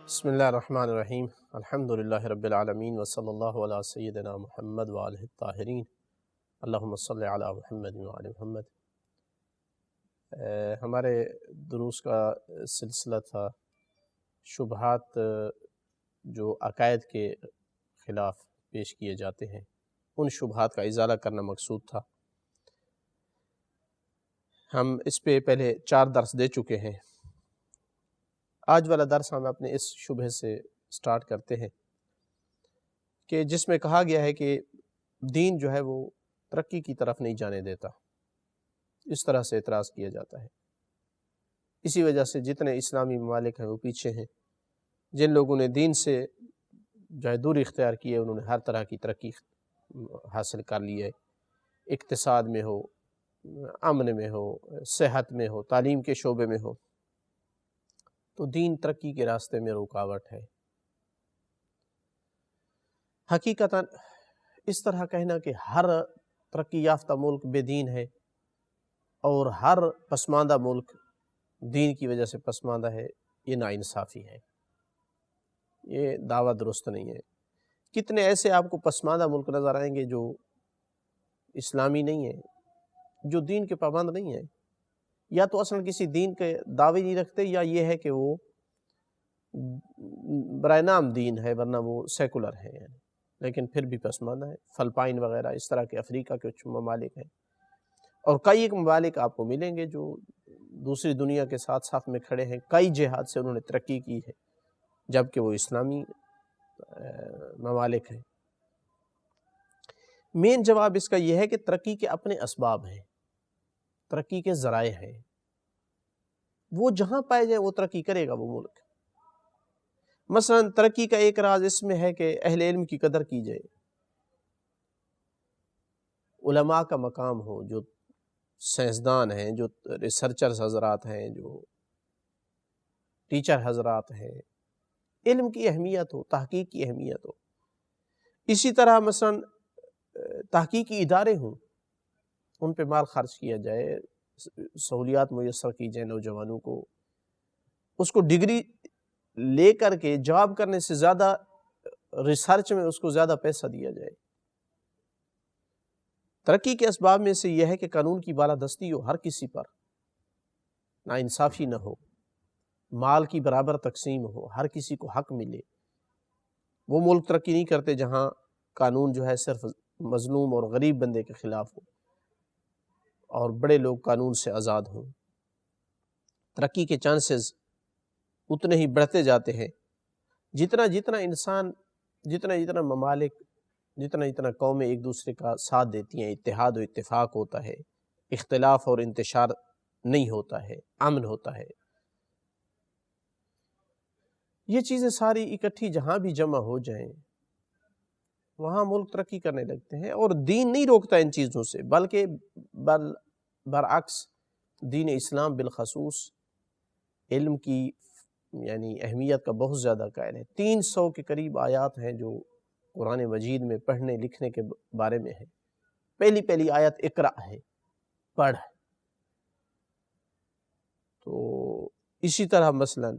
بسم اللہ الرحمن الرحیم الحمدللہ رب العالمین وصلی اللہ علی سیدنا محمد وآلہ الطاہرین اللہم صلی علی محمد وآل محمد۔ ہمارے دروس کا سلسلہ تھا شبہات جو عقائد کے خلاف پیش کیے جاتے ہیں، ان شبہات کا ازالہ کرنا مقصود تھا۔ ہم اس پہ پہلے 4 درس دے چکے ہیں۔ آج والا درس ہم اپنے اس شبہ سے سٹارٹ کرتے ہیں کہ جس میں کہا گیا ہے کہ دین جو ہے وہ ترقی کی طرف نہیں جانے دیتا، اس طرح سے اعتراض کیا جاتا ہے۔ اسی وجہ سے جتنے اسلامی ممالک ہیں وہ پیچھے ہیں۔ جن لوگوں نے دین سے جو ہے دوری اختیار کی ہے، انہوں نے ہر طرح کی ترقی حاصل کر لی ہے، اقتصاد میں ہو، امن میں ہو، صحت میں ہو، تعلیم کے شعبے میں ہو، تو دین ترقی کے راستے میں رکاوٹ ہے۔ حقیقتاً اس طرح کہنا کہ ہر ترقی یافتہ ملک بے دین ہے اور ہر پسماندہ ملک دین کی وجہ سے پسماندہ ہے، یہ ناانصافی ہے، یہ دعویٰ درست نہیں ہے۔ کتنے ایسے آپ کو پسماندہ ملک نظر آئیں گے جو اسلامی نہیں ہیں، جو دین کے پابند نہیں ہیں، یا تو اصلا کسی دین کے دعوے نہیں رکھتے، یا یہ ہے کہ وہ برائے نام دین ہے ورنہ وہ سیکولر ہے، لیکن پھر بھی پسماندہ ہے۔ فلپائن وغیرہ اس طرح کے افریقہ کے کچھ ممالک ہیں، اور کئی ایک ممالک آپ کو ملیں گے جو دوسری دنیا کے ساتھ ساتھ میں کھڑے ہیں، کئی جہاد سے انہوں نے ترقی کی ہے، جبکہ وہ اسلامی ممالک ہیں۔ مین جواب اس کا یہ ہے کہ ترقی کے اپنے اسباب ہیں، ترقی کے ذرائع ہیں، وہ جہاں پائے جائیں وہ ترقی کرے گا وہ ملک۔ مثلا ترقی کا ایک راز اس میں ہے کہ اہل علم کی قدر کی جائے، علماء کا مقام ہو، جو سائنسدان ہیں، جو ریسرچرز حضرات ہیں، جو ٹیچر حضرات ہیں، علم کی اہمیت ہو، تحقیق کی اہمیت ہو۔ اسی طرح مثلا تحقیقی ادارے ہوں، ان پہ مال خرچ کیا جائے، سہولیات میسر کی جائیں نوجوانوں کو، اس کو ڈگری لے کر کے جاب کرنے سے زیادہ ریسرچ میں اس کو زیادہ پیسہ دیا جائے۔ ترقی کے اسباب میں سے یہ ہے کہ قانون کی بالادستی ہو، ہر کسی پر ناانصافی نہ ہو، مال کی برابر تقسیم ہو، ہر کسی کو حق ملے۔ وہ ملک ترقی نہیں کرتے جہاں قانون جو ہے صرف مظلوم اور غریب بندے کے خلاف ہو اور بڑے لوگ قانون سے آزاد ہوں۔ ترقی کے چانسز اتنے ہی بڑھتے جاتے ہیں جتنا جتنا انسان، جتنا ممالک، جتنا قومیں ایک دوسرے کا ساتھ دیتی ہیں، اتحاد و اتفاق ہوتا ہے، اختلاف اور انتشار نہیں ہوتا ہے، امن ہوتا ہے۔ یہ چیزیں ساری اکٹھی جہاں بھی جمع ہو جائیں وہاں ملک ترقی کرنے لگتے ہیں، اور دین نہیں روکتا ان چیزوں سے، بلکہ برعکس دین اسلام بالخصوص علم کی یعنی اہمیت کا بہت زیادہ قائل ہے۔ 300 کے قریب آیات ہیں جو قرآن مجید میں پڑھنے لکھنے کے بارے میں ہے۔ پہلی آیت اقرأ ہے، پڑھ۔ تو اسی طرح مثلا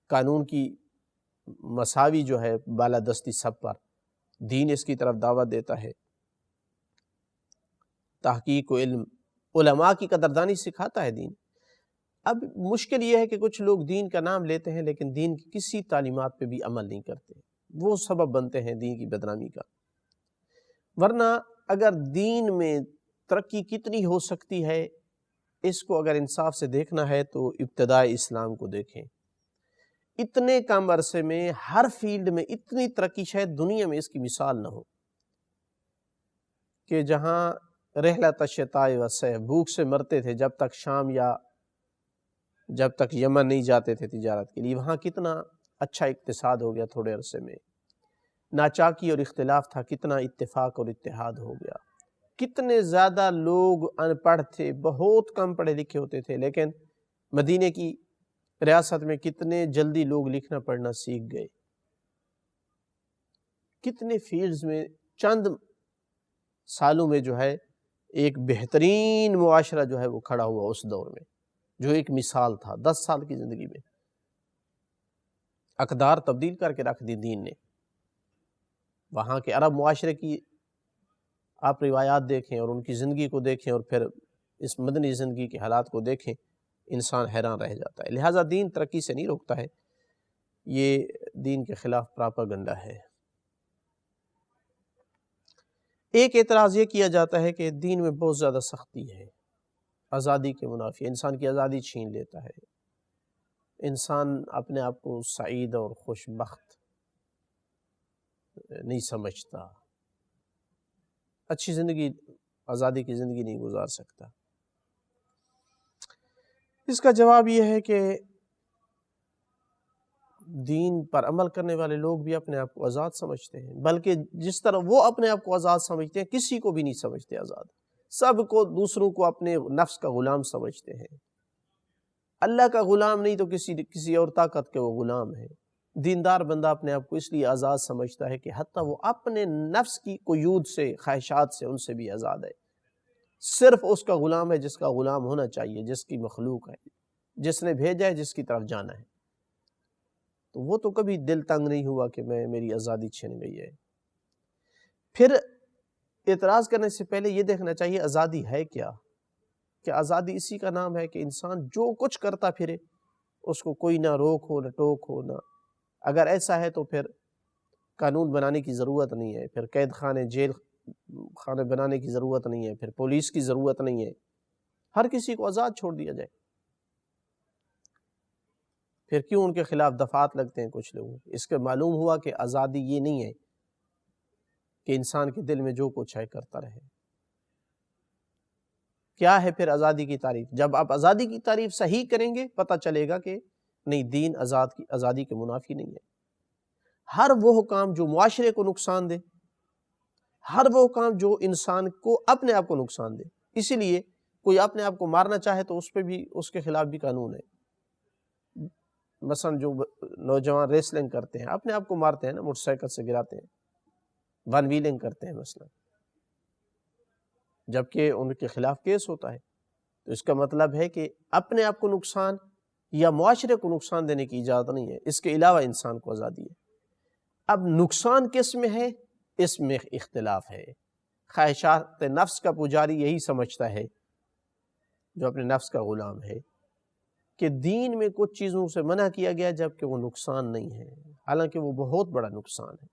قانون کی مساوی جو ہے بالادستی سب پر، دین اس کی طرف دعوت دیتا ہے۔ تحقیق و علم، علماء کی قدردانی سکھاتا ہے دین۔ اب مشکل یہ ہے کہ کچھ لوگ دین کا نام لیتے ہیں لیکن دین کی کسی تعلیمات پہ بھی عمل نہیں کرتے، وہ سبب بنتے ہیں دین کی بدنامی کا۔ ورنہ اگر دین میں ترقی کتنی ہو سکتی ہے، اس کو اگر انصاف سے دیکھنا ہے تو ابتداء اسلام کو دیکھیں۔ اتنے کم عرصے میں ہر فیلڈ میں اتنی ترقی شاید دنیا میں اس کی مثال نہ ہو، کہ جہاں رحلۃ الشتاء والصیف، بھوک سے مرتے تھے جب تک شام یا جب تک یمن نہیں جاتے تھے تجارت کے لیے، وہاں کتنا اچھا اقتصاد ہو گیا تھوڑے عرصے میں۔ ناچاکی اور اختلاف تھا، کتنا اتفاق اور اتحاد ہو گیا۔ کتنے زیادہ لوگ ان پڑھ تھے، بہت کم پڑھے لکھے ہوتے تھے، لیکن مدینے کی ریاست میں کتنے جلدی لوگ لکھنا پڑھنا سیکھ گئے۔ کتنے فیلڈز میں چند سالوں میں جو ہے ایک بہترین معاشرہ جو ہے وہ کھڑا ہوا اس دور میں، جو ایک مثال تھا 10 سال کی زندگی میں۔ اقدار تبدیل کر کے رکھ دی دین نے۔ وہاں کے عرب معاشرے کی آپ روایات دیکھیں اور ان کی زندگی کو دیکھیں اور پھر اس مدنی زندگی کے حالات کو دیکھیں، انسان حیران رہ جاتا ہے۔ لہٰذا دین ترقی سے نہیں روکتا ہے، یہ دین کے خلاف پراپاگنڈا ہے۔ ایک اعتراض یہ کیا جاتا ہے کہ دین میں بہت زیادہ سختی ہے، آزادی کے منافی، انسان کی آزادی چھین لیتا ہے، انسان اپنے آپ کو سعید اور خوش بخت نہیں سمجھتا، اچھی زندگی، آزادی کی زندگی نہیں گزار سکتا۔ اس کا جواب یہ ہے کہ دین پر عمل کرنے والے لوگ بھی اپنے آپ کو آزاد سمجھتے ہیں، بلکہ جس طرح وہ اپنے آپ کو آزاد سمجھتے ہیں کسی کو بھی نہیں سمجھتے آزاد، سب کو، دوسروں کو اپنے نفس کا غلام سمجھتے ہیں۔ اللہ کا غلام نہیں تو کسی اور طاقت کے وہ غلام ہیں۔ دیندار بندہ اپنے آپ کو اس لیے آزاد سمجھتا ہے کہ حتیٰ وہ اپنے نفس کی قیود سے، خواہشات سے، ان سے بھی آزاد ہے، صرف اس کا غلام ہے جس کا غلام ہونا چاہیے، جس کی مخلوق ہے، جس نے بھیجا ہے، جس کی طرف جانا ہے۔ تو وہ تو کبھی دل تنگ نہیں ہوا کہ میری آزادی چھن گئی ہے۔ پھر اعتراض کرنے سے پہلے یہ دیکھنا چاہیے آزادی ہے کیا؟ کہ آزادی اسی کا نام ہے کہ انسان جو کچھ کرتا پھرے اس کو کوئی نہ روک ہو، نہ ٹوک ہو، نہ، اگر ایسا ہے تو پھر قانون بنانے کی ضرورت نہیں ہے، پھر قید خانے، جیل خانے بنانے کی ضرورت نہیں ہے، پھر پولیس کی ضرورت نہیں ہے، ہر کسی کو آزاد چھوڑ دیا جائے۔ پھر کیوں ان کے خلاف دفعات لگتے ہیں کچھ لوگوں؟ اس کے معلوم ہوا کہ آزادی یہ نہیں ہے کہ انسان کے دل میں جو کچھ ہے کرتا رہے۔ کیا ہے پھر آزادی کی تعریف؟ جب آپ آزادی کی تعریف صحیح کریں گے پتہ چلے گا کہ نہیں، دین آزادی کے منافی نہیں ہے۔ ہر وہ کام جو معاشرے کو نقصان دے، ہر وہ کام جو انسان کو اپنے آپ کو نقصان دے، اسی لیے کوئی اپنے آپ کو مارنا چاہے تو اس پہ بھی، اس کے خلاف بھی قانون ہے۔ مثلا جو نوجوان ریسلنگ کرتے ہیں اپنے آپ کو مارتے ہیں نا، موٹر سائیکل سے گراتے ہیں، ون ویلنگ کرتے ہیں مثلا، جبکہ ان کے خلاف کیس ہوتا ہے، تو اس کا مطلب ہے کہ اپنے آپ کو نقصان یا معاشرے کو نقصان دینے کی اجازت نہیں ہے، اس کے علاوہ انسان کو آزادی ہے۔ اب نقصان کس میں ہے؟ اس میں اختلاف ہے۔ خواہشات نفس کا پجاری یہی سمجھتا ہے، جو اپنے نفس کا غلام ہے، کہ دین میں کچھ چیزوں سے منع کیا گیا جبکہ وہ نقصان نہیں ہے، حالانکہ وہ بہت بڑا نقصان ہے۔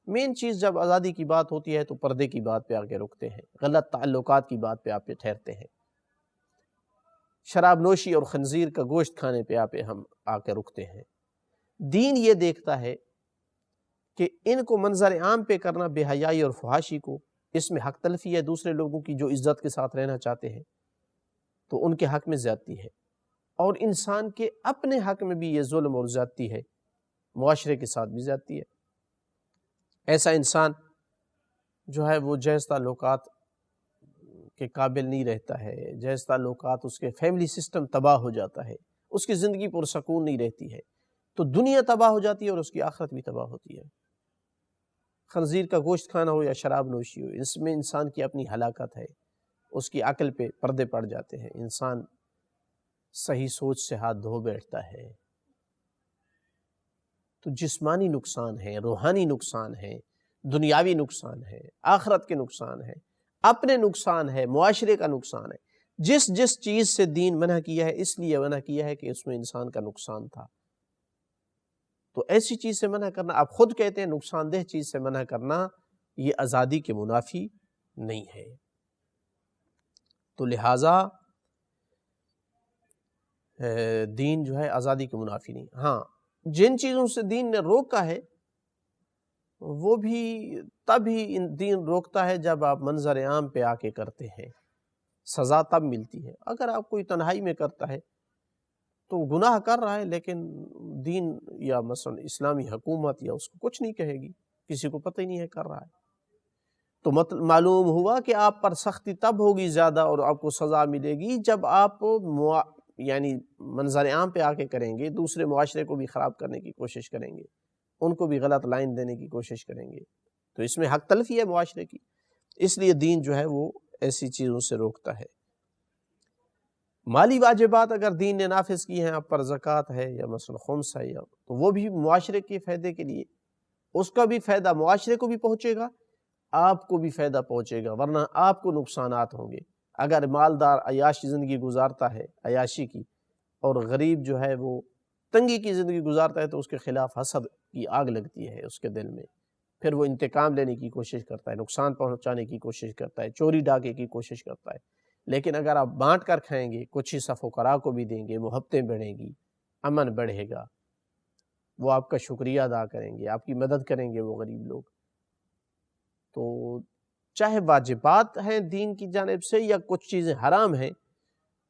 مین چیز جب آزادی کی بات ہوتی ہے تو پردے کی بات پہ آ کے رکتے ہیں، غلط تعلقات کی بات پہ آپ پہ ٹھہرتے ہیں، شراب نوشی اور خنزیر کا گوشت کھانے پہ ہم آ کے رکتے ہیں۔ دین یہ دیکھتا ہے کہ ان کو منظر عام پہ کرنا، بے حیائی اور فحاشی کو، اس میں حق تلفی ہے دوسرے لوگوں کی جو عزت کے ساتھ رہنا چاہتے ہیں، تو ان کے حق میں زیادتی ہے، اور انسان کے اپنے حق میں بھی یہ ظلم اور زیادتی ہے، معاشرے کے ساتھ بھی زیادتی ہے۔ ایسا انسان جو ہے وہ جائز تعلقات کے قابل نہیں رہتا ہے، جائز تعلقات، اس کے فیملی سسٹم تباہ ہو جاتا ہے، اس کی زندگی پرسکون نہیں رہتی ہے، تو دنیا تباہ ہو جاتی ہے اور اس کی آخرت بھی تباہ ہوتی ہے۔ خنزیر کا گوشت کھانا ہو یا شراب نوشی ہو، اس میں انسان کی اپنی ہلاکت ہے، اس کی عقل پہ پردے پڑ جاتے ہیں، انسان صحیح سوچ سے ہاتھ دھو بیٹھتا ہے۔ تو جسمانی نقصان ہے، روحانی نقصان ہے، دنیاوی نقصان ہے، آخرت کے نقصان ہے، اپنے نقصان ہے، معاشرے کا نقصان ہے۔ جس چیز سے دین منع کیا ہے اس لیے منع کیا ہے کہ اس میں انسان کا نقصان تھا، تو ایسی چیز سے منع کرنا، آپ خود کہتے ہیں نقصان دہ چیز سے منع کرنا، یہ آزادی کے منافی نہیں ہے۔ تو لہٰذا دین جو ہے آزادی کے منافی نہیں۔ ہاں، جن چیزوں سے دین نے روکا ہے وہ بھی تب ہی دین روکتا ہے جب آپ منظر عام پہ آ کے کرتے ہیں، سزا تب ملتی ہے۔ اگر آپ کوئی تنہائی میں کرتا ہے تو گناہ کر رہا ہے، لیکن دین یا مثلا اسلامی حکومت یا اس کو کچھ نہیں کہے گی، کسی کو پتہ ہی نہیں ہے کر رہا ہے۔ تو معلوم ہوا کہ آپ پر سختی تب ہوگی زیادہ اور آپ کو سزا ملے گی جب آپ یعنی منظر عام پہ آ کے کریں گے، دوسرے معاشرے کو بھی خراب کرنے کی کوشش کریں گے، ان کو بھی غلط لائن دینے کی کوشش کریں گے، تو اس میں حق تلفی ہے معاشرے کی۔ اس لیے دین جو ہے وہ ایسی چیزوں سے روکتا ہے۔ مالی واجبات اگر دین نے نافذ کی ہیں آپ پر، زکوٰۃ ہے یا مثلا خمس ہے، یا تو وہ بھی معاشرے کے فائدے کے لیے، اس کا بھی فائدہ معاشرے کو بھی پہنچے گا، آپ کو بھی فائدہ پہنچے گا، ورنہ آپ کو نقصانات ہوں گے۔ اگر مالدار عیاشی زندگی گزارتا ہے، عیاشی کی، اور غریب جو ہے وہ تنگی کی زندگی گزارتا ہے، تو اس کے خلاف حسد کی آگ لگتی ہے اس کے دل میں، پھر وہ انتقام لینے کی کوشش کرتا ہے، نقصان پہنچانے کی کوشش کرتا ہے، چوری ڈاکے کی کوشش کرتا ہے۔ لیکن اگر آپ بانٹ کر کھائیں گے، کچھ حصہ فقراء کو بھی دیں گے، محبتیں بڑھیں گی، امن بڑھے گا، وہ آپ کا شکریہ ادا کریں گے، آپ کی مدد کریں گے وہ غریب لوگ۔ تو چاہے واجبات ہیں دین کی جانب سے یا کچھ چیزیں حرام ہیں،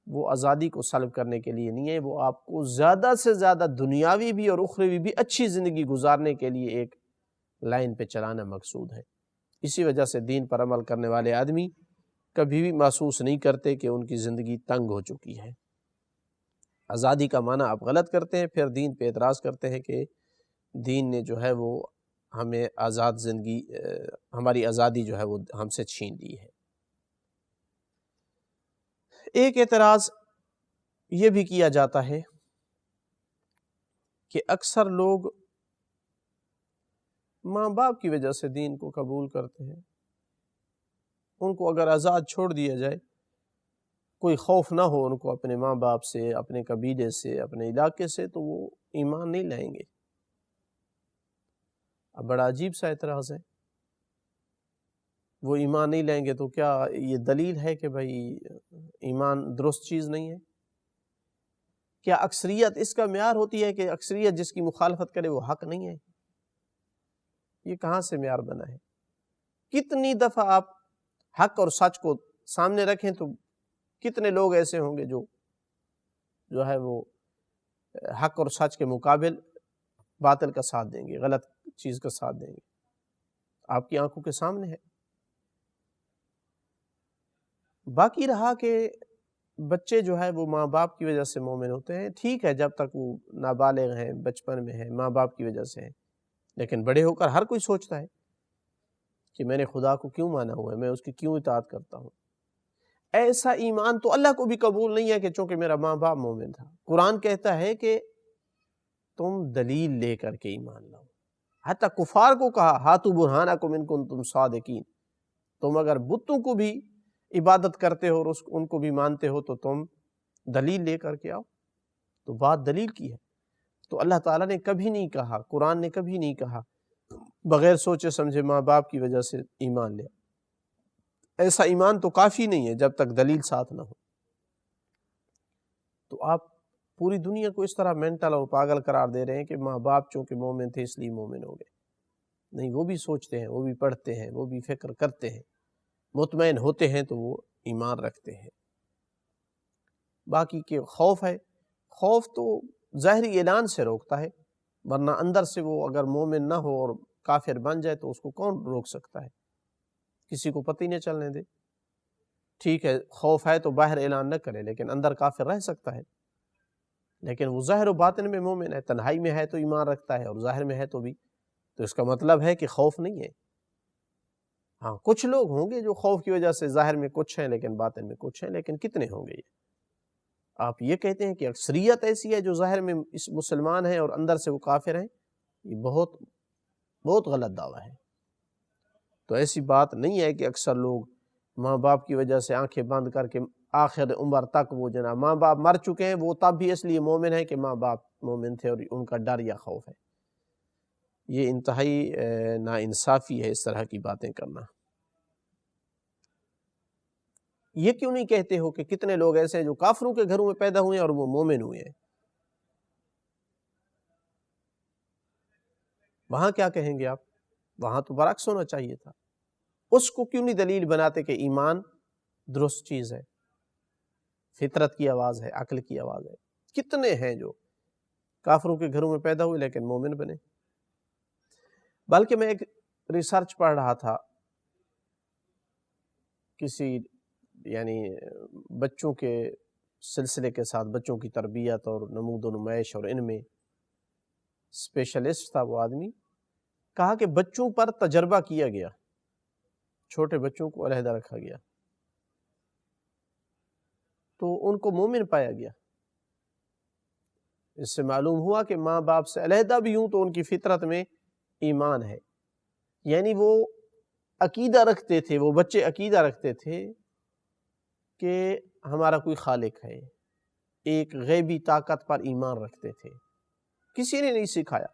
وہ آزادی کو سلب کرنے کے لیے نہیں ہے، وہ آپ کو زیادہ سے زیادہ دنیاوی بھی اور اخروی بھی اچھی زندگی گزارنے کے لیے ایک لائن پہ چلانا مقصود ہے۔ اسی وجہ سے دین پر عمل کرنے والے آدمی کبھی بھی محسوس نہیں کرتے کہ ان کی زندگی تنگ ہو چکی ہے۔ آزادی کا معنی آپ غلط کرتے ہیں، پھر دین پہ اعتراض کرتے ہیں کہ دین نے جو ہے وہ ہمیں آزاد زندگی، ہماری آزادی جو ہے وہ ہم سے چھین لی ہے۔ ایک اعتراض یہ بھی کیا جاتا ہے کہ اکثر لوگ ماں باپ کی وجہ سے دین کو قبول کرتے ہیں، ان کو اگر آزاد چھوڑ دیا جائے، کوئی خوف نہ ہو ان کو اپنے ماں باپ سے، اپنے قبیلے سے، اپنے علاقے سے، تو وہ ایمان نہیں لائیں گے۔ اب بڑا عجیب سا اعتراض ہے، وہ ایمان نہیں لیں گے تو کیا یہ دلیل ہے کہ بھائی ایمان درست چیز نہیں ہے؟ کیا اکثریت اس کا معیار ہوتی ہے کہ اکثریت جس کی مخالفت کرے وہ حق نہیں ہے؟ یہ کہاں سے معیار بنا ہے؟ کتنی دفعہ آپ حق اور سچ کو سامنے رکھیں تو کتنے لوگ ایسے ہوں گے جو ہے وہ حق اور سچ کے مقابل باطل کا ساتھ دیں گے، غلط چیز کا ساتھ دیں گے، آپ کی آنکھوں کے سامنے ہے۔ باقی رہا کہ بچے جو ہے وہ ماں باپ کی وجہ سے مومن ہوتے ہیں، ٹھیک ہے، جب تک وہ نابالغ ہیں، بچپن میں ہیں، ماں باپ کی وجہ سے ہیں، لیکن بڑے ہو کر ہر کوئی سوچتا ہے کہ میں نے خدا کو کیوں مانا ہوا ہے، میں اس کی کیوں اطاعت کرتا ہوں۔ ایسا ایمان تو اللہ کو بھی قبول نہیں ہے کہ چونکہ میرا ماں باپ مومن تھا۔ قرآن کہتا ہے کہ تم دلیل لے کر کے ایمان لاؤ۔ حتیٰ کفار کو کہا ہاتوا برہانکم ان کنتم صادقین، تم اگر بتوں کو بھی عبادت کرتے ہو اور ان کو بھی مانتے ہو تو تم دلیل لے کر کے آؤ۔ تو بات دلیل کی ہے۔ تو اللہ تعالیٰ نے کبھی نہیں کہا، قرآن نے کبھی نہیں کہا بغیر سوچے سمجھے ماں باپ کی وجہ سے ایمان لے۔ ایسا ایمان تو کافی نہیں ہے جب تک دلیل ساتھ نہ ہو۔ تو آپ پوری دنیا کو اس طرح مینٹل اور پاگل قرار دے رہے ہیں کہ ماں باپ چونکہ مومن تھے اس لیے مومن ہو گئے۔ نہیں، وہ بھی سوچتے ہیں، وہ بھی پڑھتے ہیں، وہ بھی فکر کرتے ہیں، مطمئن ہوتے ہیں تو وہ ایمان رکھتے ہیں۔ باقی کہ خوف ہے، خوف تو ظاہری اعلان سے روکتا ہے، ورنہ اندر سے وہ اگر مومن نہ ہو اور کافر بن جائے تو اس کو کون روک سکتا ہے؟ کسی کو پتہ ہی نہیں چلنے دے۔ ٹھیک ہے، خوف ہے تو باہر اعلان نہ کرے لیکن اندر کافر رہ سکتا ہے، لیکن وہ ظاہر و باطن میں مومن ہے، تنہائی میں ہے تو ایمان رکھتا ہے اور ظاہر میں ہے تو بھی، تو اس کا مطلب ہے کہ خوف نہیں ہے۔ ہاں، کچھ لوگ ہوں گے جو خوف کی وجہ سے ظاہر میں کچھ ہیں لیکن باطن میں کچھ ہیں، لیکن کتنے ہوں گے یہ؟ آپ یہ کہتے ہیں کہ اکثریت ایسی ہے جو ظاہر میں اس مسلمان ہیں اور اندر سے وہ کافر ہیں، یہ بہت بہت غلط دعویٰ ہے۔ تو ایسی بات نہیں ہے کہ اکثر لوگ ماں باپ کی وجہ سے آنکھیں بند کر کے آخر عمر تک وہ جناب ماں باپ مر چکے ہیں، وہ تب بھی اس لیے مومن ہیں کہ ماں باپ مومن تھے اور ان کا ڈر یا خوف ہے۔ یہ انتہائی ناانصافی ہے اس طرح کی باتیں کرنا۔ یہ کیوں نہیں کہتے ہو کہ کتنے لوگ ایسے ہیں جو کافروں کے گھروں میں پیدا ہوئے ہیں اور وہ مومن ہوئے ہیں؟ وہاں کیا کہیں گے آپ؟ وہاں تو برعکس ہونا چاہیے تھا۔ اس کو کیوں نہیں دلیل بناتے کہ ایمان درست چیز ہے، فطرت کی آواز ہے، عقل کی آواز ہے؟ کتنے ہیں جو کافروں کے گھروں میں پیدا ہوئے لیکن مومن بنے؟ بلکہ میں ایک ریسرچ پڑھ رہا تھا، کسی یعنی بچوں کے سلسلے کے ساتھ بچوں کی تربیت اور نمود و نمائش اور ان میں اسپیشلسٹ تھا وہ آدمی، کہا کہ بچوں پر تجربہ کیا گیا، چھوٹے بچوں کو علیحدہ رکھا گیا، تو ان کو مومن پایا گیا۔ اس سے معلوم ہوا کہ ماں باپ سے علیحدہ بھی ہوں تو ان کی فطرت میں ایمان ہے، یعنی وہ عقیدہ رکھتے تھے، وہ بچے عقیدہ رکھتے تھے کہ ہمارا کوئی خالق ہے، ایک غیبی طاقت پر ایمان رکھتے تھے، کسی نے نہیں سکھایا۔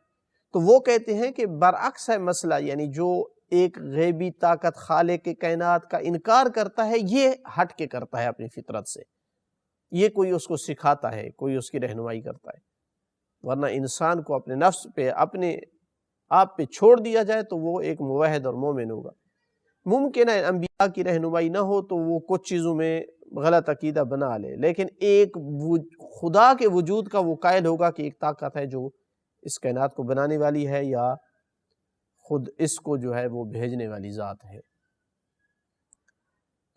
تو وہ کہتے ہیں کہ برعکس ہے مسئلہ، یعنی جو ایک غیبی طاقت خالق کائنات کا انکار کرتا ہے یہ ہٹ کے کرتا ہے اپنی فطرت سے، یہ کوئی اس کو سکھاتا ہے، کوئی اس کی رہنمائی کرتا ہے، ورنہ انسان کو اپنے نفس پہ اپنے آپ پہ چھوڑ دیا جائے تو وہ ایک موحد اور مومن ہوگا۔ ممکن ہے انبیاء کی رہنمائی نہ ہو تو وہ کچھ چیزوں میں غلط عقیدہ بنا لے، لیکن ایک خدا کے وجود کا وہ قائل ہوگا کہ ایک طاقت ہے جو اس کائنات کو بنانے والی ہے یا خود اس کو جو ہے وہ بھیجنے والی ذات ہے۔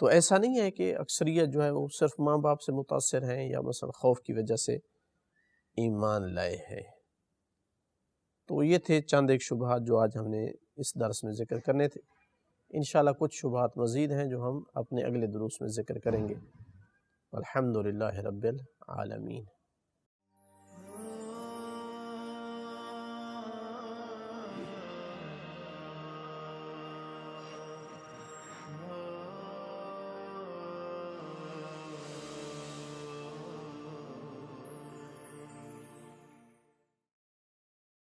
تو ایسا نہیں ہے کہ اکثریت جو ہے وہ صرف ماں باپ سے متاثر ہیں یا مثلا خوف کی وجہ سے ایمان لائے ہیں۔ تو یہ تھے چند ایک شبہات جو آج ہم نے اس درس میں ذکر کرنے تھے۔ انشاءاللہ کچھ شبہات مزید ہیں جو ہم اپنے اگلے دروس میں ذکر کریں گے۔ الحمدللہ رب العالمین۔